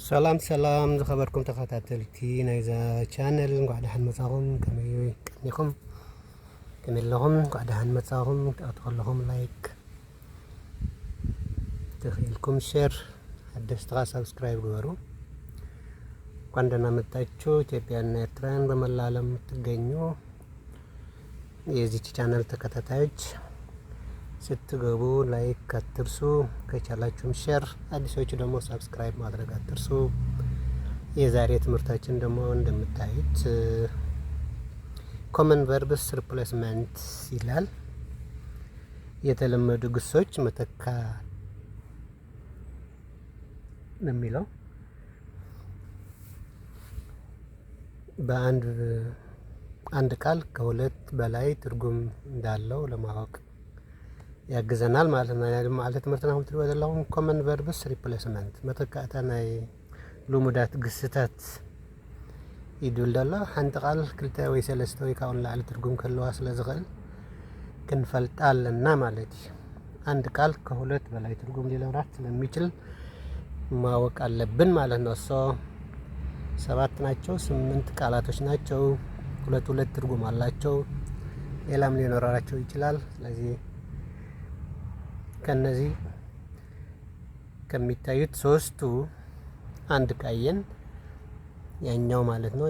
ሰላም ሰላም ዝኸበርኩም ተኸታተልቲ ናይዛ ቻነል እንኳዕ ደሓን መጻኹም ከመይ ቀኒኹም ከመይ ኣለኹም እንኳዕ ደሓን መጻኹም ክትኣቱ ከለኹም ላይክ ተኽኢልኩም ሼር ሓደሽቲ ሰብስክራይብ ግበሩ እንኳን ደህና መጣችሁ ኢትዮጵያና ኤርትራን በመላ ዓለም የምትገኙ የዚች ቻነል ተከታታዮች ስትገቡ ላይክ አትርሱ ከቻላችሁም ሼር አዲሶቹ ደግሞ ሰብስክራይብ ማድረግ አትርሱ። የዛሬ ትምህርታችን ደግሞ እንደምታዩት ኮመን ቨርብስ ሪፕሌስመንት ይላል። የተለመዱ ግሶች መተካ ነው የሚለው በአንድ ቃል ከሁለት በላይ ትርጉም እንዳለው ለማወቅ ያግዘናል ማለት ነው። ማለት ትምህርትና ሁሉ ወደላሁን ኮመን ቨርብስ ሪፕሌስመንት መተካእታ ናይ ልሙዳት ግስታት ይድልደላ ሓንቲ ቃል ክልተ ወይ ሰለስተ ወይ ካብኡ ንላዕሊ ትርጉም ከለዋ ስለ ዝኽእል ክንፈልጣ ኣለና ማለት እዩ። አንድ ቃል ከሁለት በላይ ትርጉም ሊኖራት ስለሚችል ማወቅ አለብን ማለት ነው። ሰባት ናቸው፣ 8 ቃላቶች ናቸው። ሁለት ትርጉም አላቸው። ሌላም ሊኖራቸው ይችላል። ስለዚህ ከነዚህ ከሚታዩት ሶስቱ አንድ ካየን ያኛው ማለት ነው፣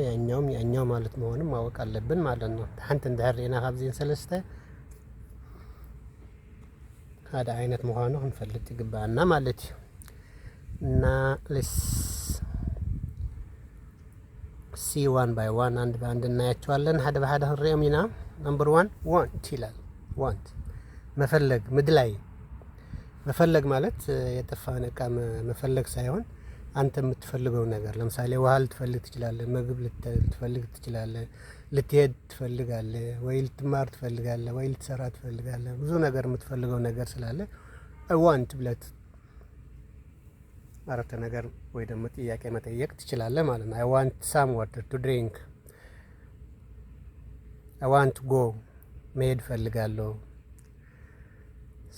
ያኛው ማለት መሆኑን ማወቅ አለብን ማለት ነው። ታንተ እንደህርና ካብዚን ሰለስተ هذا አይነት መሆኑ እንፈልጥ ይገባና ማለት ነው። እና let's see one by one አንድ በአንድ እናያቸዋለን። ሓደ በሓደ ህሪኦም ኢና። ነምበር 1 want ይላል። want መፈለግ ምድላይ መፈለግ ማለት የጠፋን ዕቃ መፈለግ ሳይሆን አንተ የምትፈልገው ነገር ለምሳሌ ውሃ ልትፈልግ ትችላለህ፣ ምግብ ልትፈልግ ትችላለህ፣ ልትሄድ ትፈልጋለህ፣ ወይ ልትማር ትፈልጋለህ፣ ወይ ልትሰራ ትፈልጋለህ። ብዙ ነገር የምትፈልገው ነገር ስላለ I want ብለት አረፍተ ነገር ወይ ደግሞ ጥያቄ መጠየቅ ትችላለህ ማለት ነው። I want some water to drink I want to go መሄድ ፈልጋለሁ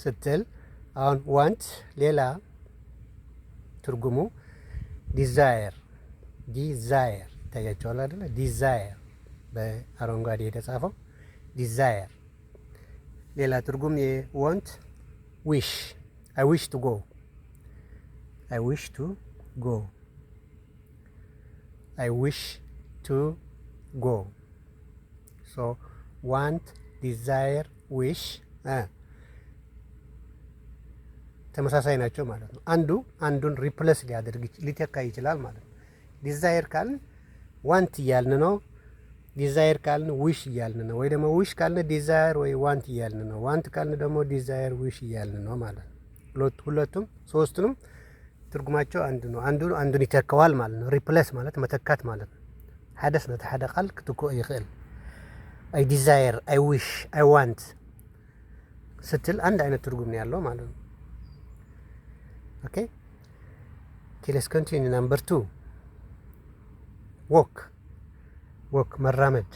ስትል አሁን ዋንት ሌላ ትርጉሙ ዲዛየር ይታያቸዋል አይደለ? ዲዛየር በአረንጓዴ የተጻፈው ዲዛየር። ሌላ ትርጉም የዋንት ዊሽ I wish to go I wish to go so want desire wish ተመሳሳይ ናቸው ማለት ነው። አንዱን ሪፕሌስ ሊተካ ይችላል ማለት ነው። ዲዛየር ካልን ዋንት እያልን ነው። ዲዛየር ካልን ዊሽ እያልን ነው። ወይ ደግሞ ዊሽ ካልን ዲዛየር ወይ ዋንት እያልን ነው። ዋንት ካልን ደግሞ ዲዛየር ዊሽ እያልን ነው ማለት ነው። ሁለቱም ሶስቱንም ትርጉማቸው አንድ ነው። አንዱን ይተካዋል ማለት ነው። ሪፕሌስ ማለት መተካት ማለት ነው። ሓደስ ነቲ ሓደ ቃል ክትኮ ይኽእል። አይ ዲዛየር፣ አይ ዊሽ፣ አይ ዋንት ስትል አንድ አይነት ትርጉም ነው ያለው ማለት ነው። Okay, let's continue. Number 2 walk መራመድ።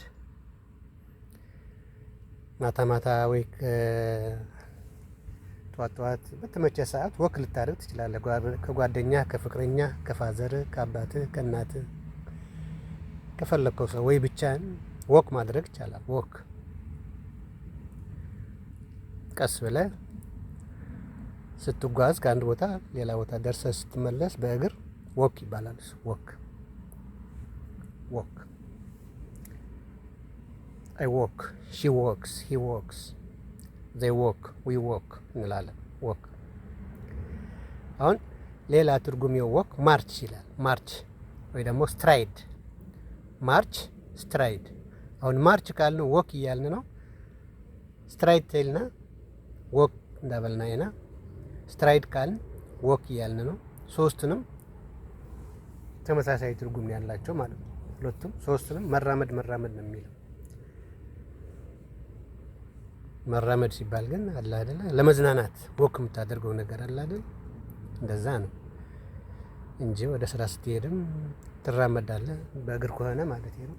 ማታ ወይ ጠዋት በተመቸ ሰዓት ወክ ልታደርግ ትችላለህ። ከጓደኛ፣ ከፍቅረኛ፣ ከፋዘር፣ ከአባትህ፣ ከእናትህ ከፈለከው ሰው ወይ ብቻህን ወክ ማድረግ ይቻላል። ወክ ቀስ ብለህ ስትጓዝ ከአንድ ቦታ ሌላ ቦታ ደርሰህ ስትመለስ በእግር ወክ ይባላል። ወክ I walk, she walks, he walks, they walk, we walk እንላለን። ወክ አሁን ሌላ ትርጉም ወክ ማርች ይላል። ማርች ወይ ደግሞ ስትራይድ። ማርች ስትራይድ። አሁን ማርች ካልን ወክ እያልን ነው። ስትራይድ ተይልና ወክ እንዳበልና ይና ስትራይድ ካልን ወክ እያልን ነው። ሶስቱንም ተመሳሳይ ትርጉም ያላቸው ማለት ነው። ሁለቱም ሶስቱንም መራመድ ነው የሚለው። መራመድ ሲባል ግን አለ አይደለ? ለመዝናናት ወክ የምታደርገው ነገር አለ አይደል? እንደዛ ነው እንጂ ወደ ስራ ስትሄድም ትራመዳለህ፣ በእግር ከሆነ ማለት ነው።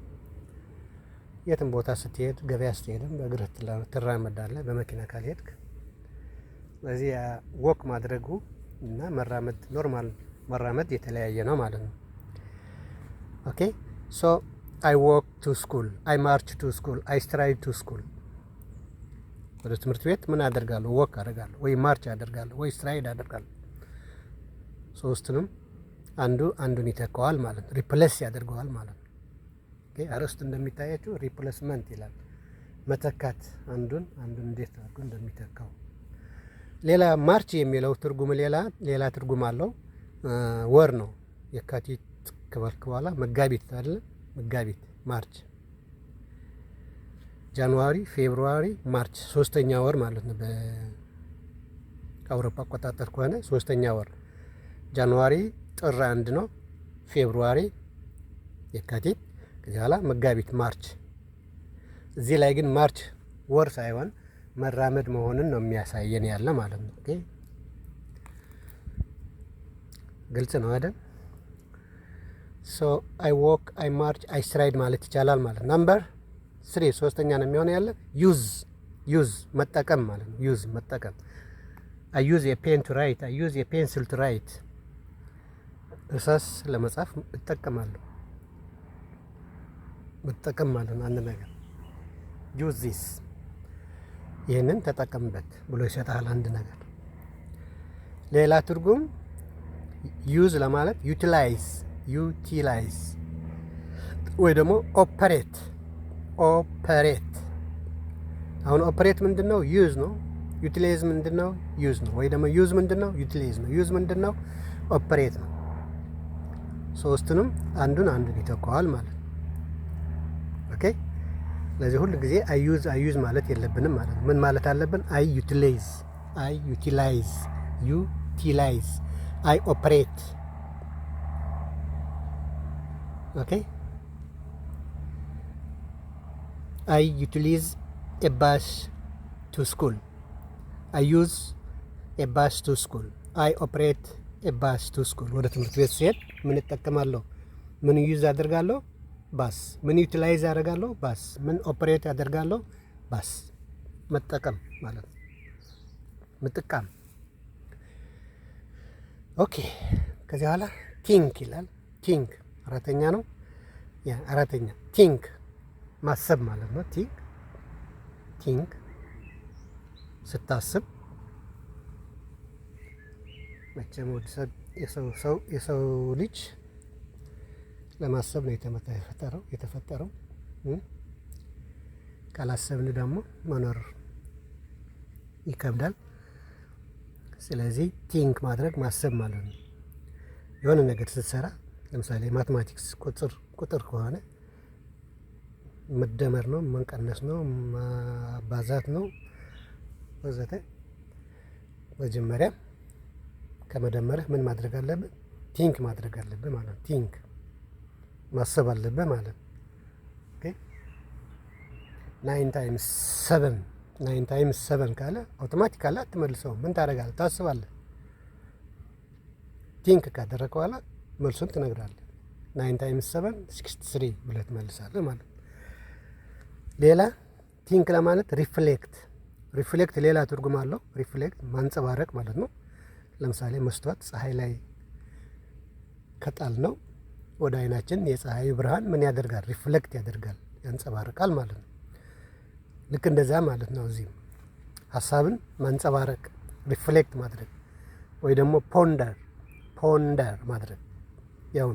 የትም ቦታ ስትሄድ፣ ገበያ ስትሄድም በእግር ትራመዳለህ፣ በመኪና ካልሄድክ። ስለዚህ ወክ ማድረጉ እና መራመድ ኖርማል መራመድ የተለያየ ነው ማለት ነው። ኦኬ ሶ አይ ዎክ ቱ ስኩል፣ አይ ማርች ቱ ስኩል፣ አይ ስትራይድ ቱ ስኩል። ወደ ትምህርት ቤት ምን አደርጋለሁ? ወክ አደርጋለሁ፣ ወይ ማርች አደርጋለሁ፣ ወይ ስትራይድ አደርጋለሁ። ሶስቱንም አንዱን ይተካዋል ማለት ነው። ሪፕሌስ ያደርገዋል ማለት ነው። ኦኬ አረስቱ እንደሚታያችሁ ሪፕሌስመንት ይላል። መተካት፣ አንዱን እንዴት አድርጎ እንደሚተካው። ሌላ ማርች የሚለው ትርጉም ሌላ ትርጉም አለው። ወር ነው። የካቲት ከበልክ በኋላ መጋቢት አይደለ? መጋቢት ማርች፣ ጃንዋሪ፣ ፌብሩዋሪ፣ ማርች ሶስተኛ ወር ማለት ነው። በአውሮፓ አቆጣጠር ከሆነ ሶስተኛ ወር ጃንዋሪ ጥር 1 ነው። ፌብሩዋሪ የካቲት፣ ከዚህ በኋላ መጋቢት ማርች። እዚህ ላይ ግን ማርች ወር ሳይሆን መራመድ መሆንን ነው የሚያሳየን ያለ ማለት ነው። ኦኬ ግልጽ ነው አይደል? ሶ አይ ዎክ፣ አይ ማርች፣ አይ ስትራይድ ማለት ይቻላል ማለት። ናምበር 3 ሶስተኛ ነው የሚሆነው ያለ ዩዝ መጠቀም ማለት ነው። ዩዝ መጠቀም። አይ ዩዝ ኤ ፔን ቱ ራይት፣ አይ ዩዝ ኤ ፔንስል ቱ ራይት። እርሳስ ለመጻፍ እጠቀማለሁ። መጠቀም ማለት ነው አንድ ነገር። ዩዝ ዚስ፣ ይህንን ተጠቀምበት ብሎ ይሰጣል አንድ ነገር። ሌላ ትርጉም ዩዝ ለማለት ዩቲላይዝ ወይ ደግሞ ኦፐሬት። አሁን ኦፐሬት ምንድን ነው? ዩዝ ነው። ዩቲላይዝ ምንድን ነው? ዩዝ ነው። ወይ ደግሞ ዩዝ ምንድን ነው? ዩቲላይዝ ነው። ዩዝ ምንድን ነው? ኦፐሬት ነው። ሶስቱንም አንዱን ይተካዋል ማለት ነው። ኦኬ ስለዚህ ሁሉ ጊዜ አይ ዩዝ ማለት የለብንም ማለት ነው። ምን ማለት አለብን? አይ ዩቲላይዝ፣ አይ ኦፐሬት። ኦኬ አይ ዩቲላይዝ ኤ ባስ ቱ ስኩል፣ አይ ዩዝ ኤ ባስ ቱ ስኩል፣ አይ ኦፐሬት ኤ ባስ ቱ ስኩል። ወደ ትምህርት ቤት ሲሄድ ምን እጠቀማለሁ? ምን ዩዝ አደርጋለሁ? ባስ። ምን ዩቲላይዝ አደርጋለሁ? ባስ። ምን ኦፐሬት አደርጋለሁ? ባስ። መጠቀም ማለት ነው። ምጥቃም። ኦኬ ከዚህ በኋላ ቲንክ ይላል። ቲንክ አራተኛ ነው። አራተኛ ቲንክ ማሰብ ማለት ነው። ቲንክ ስታስብ መቼም የሰው ልጅ ለማሰብ ነው የተፈጠረው። ካላሰብን ደግሞ መኖር ይከብዳል። ስለዚህ ቲንክ ማድረግ ማሰብ ማለት ነው። የሆነ ነገር ስትሰራ ለምሳሌ ማትማቲክስ ቁጥር ከሆነ መደመር ነው፣ መቀነስ ነው፣ ማባዛት ነው ወዘተ። መጀመሪያ ከመደመርህ ምን ማድረግ አለብህ? ቲንክ ማድረግ አለብህ ማለት ነው። ቲንክ ማሰብ አለብህ ማለት ነው። ኦኬ 9 ታይምስ 7 ካለ አውቶማቲካሊ አትመልሰውም። ምን ታደርጋለህ? ታስባለህ። ቲንክ ካደረግህ በኋላ መልሱን ትነግራለህ። 9 ታይምስ 7 63 ብለህ ትመልሳለህ ማለት ነው። ሌላ ቲንክ ለማለት ሪፍሌክት ሌላ ትርጉም አለው። ሪፍሌክት ማንጸባረቅ ማለት ነው። ለምሳሌ መስተዋት ፀሐይ ላይ ከጣል ነው ወደ አይናችን የፀሐዩ ብርሃን ምን ያደርጋል? ሪፍሌክት ያደርጋል፣ ያንጸባርቃል ማለት ነው። ልክ እንደዛ ማለት ነው። እዚህም ሀሳብን ማንጸባረቅ ሪፍሌክት ማድረግ ወይ ደግሞ ፖንደር ማድረግ ያው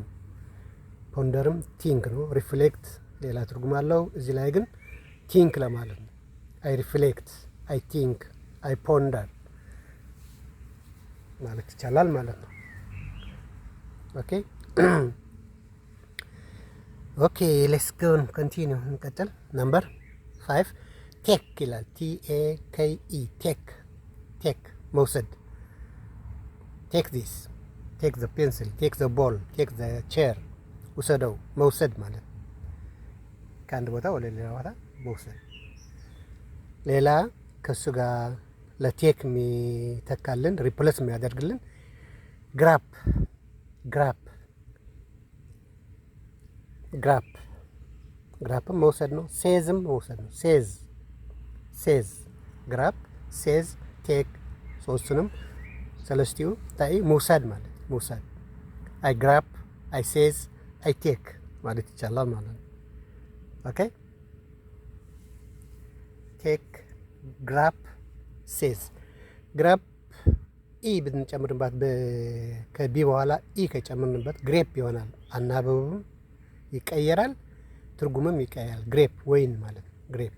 ፖንደርም ቲንክ ነው። ሪፍሌክት ሌላ ትርጉም አለው። እዚህ ላይ ግን ቲንክ ለማለት ነው። አይ ሪፍሌክት፣ አይ ቲንክ፣ አይ ፖንደር ማለት ይቻላል ማለት ነው። ኦኬ ሌትስ ጎ ኮንቲኒው እንቀጥል። ነምበር 5 ቴክ ይላል። TAKE ቴክ መውሰድ። ቴክ ዚስ፣ ቴክ ዘ ፔንስል፣ ቴክ ዘ ቦል፣ ቴክ ዘ ቼር። ውሰደው፣ መውሰድ ማለት ከአንድ ቦታ ወደ ሌላ ቦታ መውሰድ። ሌላ ከሱ ጋር ለቴክ የሚተካልን ሪፕለስ የሚያደርግልን ግራፕም መውሰድ ነው። ሴዝም መውሰድ ነው። ሴዝ ግራፕ፣ ሴዝ፣ ቴክ ሶስቱንም ሰለስቲው ታይ መውሰድ ማለት መውሰድ አይ ግራፕ፣ አይ ሴዝ፣ አይ ቴክ ማለት ይቻላል ማለት ነው። ኦኬ ቴክ፣ ግራፕ፣ ሴዝ። ግራፕ ኢ ብንጨምርባት ከቢ በኋላ ኢ ከጨምርንበት ግሬፕ ይሆናል። አናበቡም ይቀየራል፣ ትርጉምም ይቀየራል። ግሬፕ ወይን ማለት ነው። ግሬፕ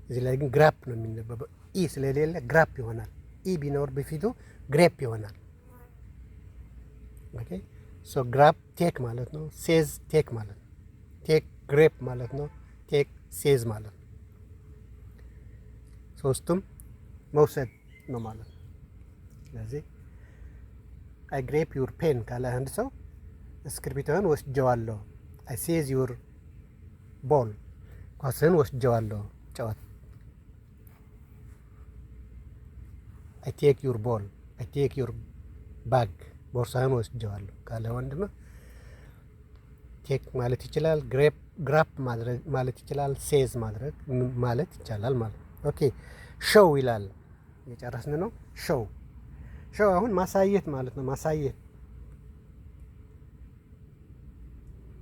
እዚህ ላይ ግን ግራፕ ነው የሚነበበው። ኢ ስለሌለ ግራፕ ይሆናል። ኢ ቢኖር በፊቱ ግሬፕ ይሆናል። ኦኬ ሶ ግራፕ ቴክ ማለት ነው። ሴዝ ቴክ ማለት ነው። ቴክ ግሬፕ ማለት ነው። ቴክ ሴዝ ማለት ነው። ሶስቱም መውሰድ ነው ማለት ነው። ስለዚህ አይ ግሬፕ ዩር ፔን ካለ አንድ ሰው እስክርቢቶህን ወስጀዋለሁ። አይ ሴዝ ዩር ቦል፣ ኳስህን ወስጀዋለሁ ጨዋታ። አይ ቴክ ዩር ቦል፣ አይ ቴክ ዩር ባግ፣ ቦርሳህን ወስጀዋለሁ ካለ ወንድም ቴክ ማለት ይችላል። ግራፕ ማድረግ ማለት ይችላል። ሴዝ ማድረግ ማለት ይቻላል ማለት ነው። ኦኬ ሾው ይላል። የጨረስን ነው። ሾው አሁን ማሳየት ማለት ነው። ማሳየት፣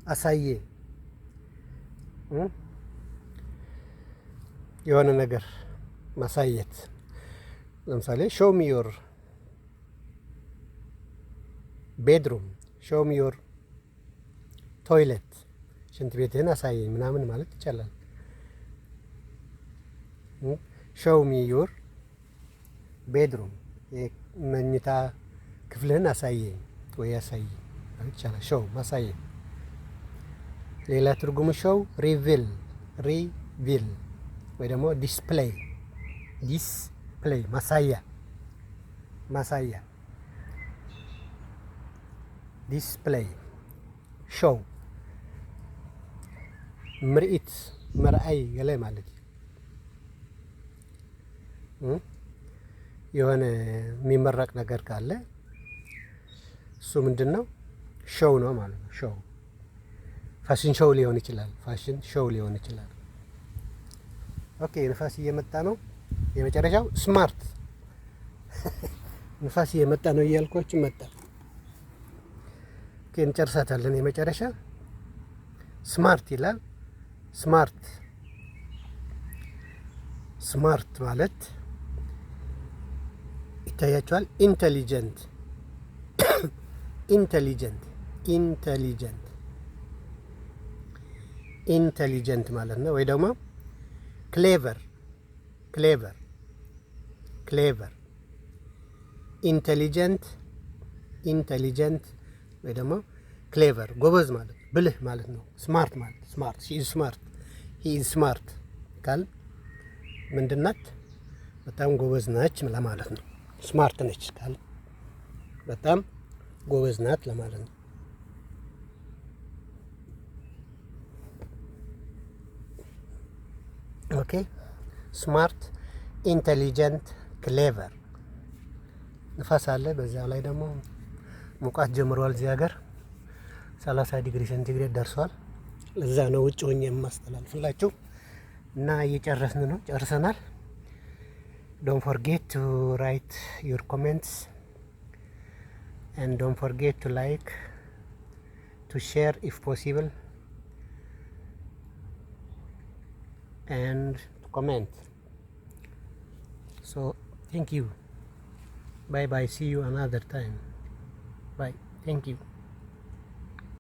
አሳየ፣ የሆነ ነገር ማሳየት። ለምሳሌ ሾው ሚ ዮር ቤድሩም፣ ሾው ሚ ዮር ቶይሌት፣ ሽንት ቤትህን አሳየኝ ምናምን ማለት ይቻላል። ሾው ሚ ዮር ቤድሩም፣ መኝታ ክፍልህን አሳየኝ ወይ አሳየኝ ማለት ይቻላል። ሾው ማሳየት። ሌላ ትርጉሙ ሾው ሪቪል ወይ ደግሞ ዲስፕሌይ ማሳያ ዲስፕሌይ። ሾው ምርኢት፣ መርአይ ገለ ማለት የሆነ የሚመረቅ ነገር ካለ እሱ ምንድን ነው? ሾው ነው ማለት ነው። ሾው ፋሽን ሾው ሊሆን ይችላል። ኦኬ ንፋስ እየመጣ ነው። የመጨረሻው ስማርት። ንፋስ እየመጣ ነው እያልኳችሁ መጣ። ኦኬ እንጨርሳታለን። የመጨረሻ ስማርት ይላል። ስማርት ማለት ይታያቸዋል። ኢንተሊጀንት ማለት ነው። ወይ ደግሞ ክሌቨር ኢንተሊጀንት ወይ ደግሞ ክሌቨር ጎበዝ ማለት ብልህ ማለት ነው። ስማርት ማለት ሂ ኢዝ ስማርት ካል ምንድናት? በጣም ጎበዝ ናች ለማለት ነው። ስማርት ነች ካል በጣም ጎበዝ ናት ለማለት ነው። ኦኬ ስማርት፣ ኢንተሊጀንት፣ ክሌቨር። ንፋስ አለ። በዚያው ላይ ደግሞ ሙቀት ጀምሯል። እዚህ ሀገር 30 ዲግሪ ሴንቲግሬድ ደርሷል። ለዛ ነው ውጭ ሆኜ የማስተላልፍላችሁ እና እየጨረስን ነው። ጨርሰናል። don't forget to write your comments and don't forget to like, to share if possible, and to comment. So thank you. Bye bye. See you another time. Bye. Thank you.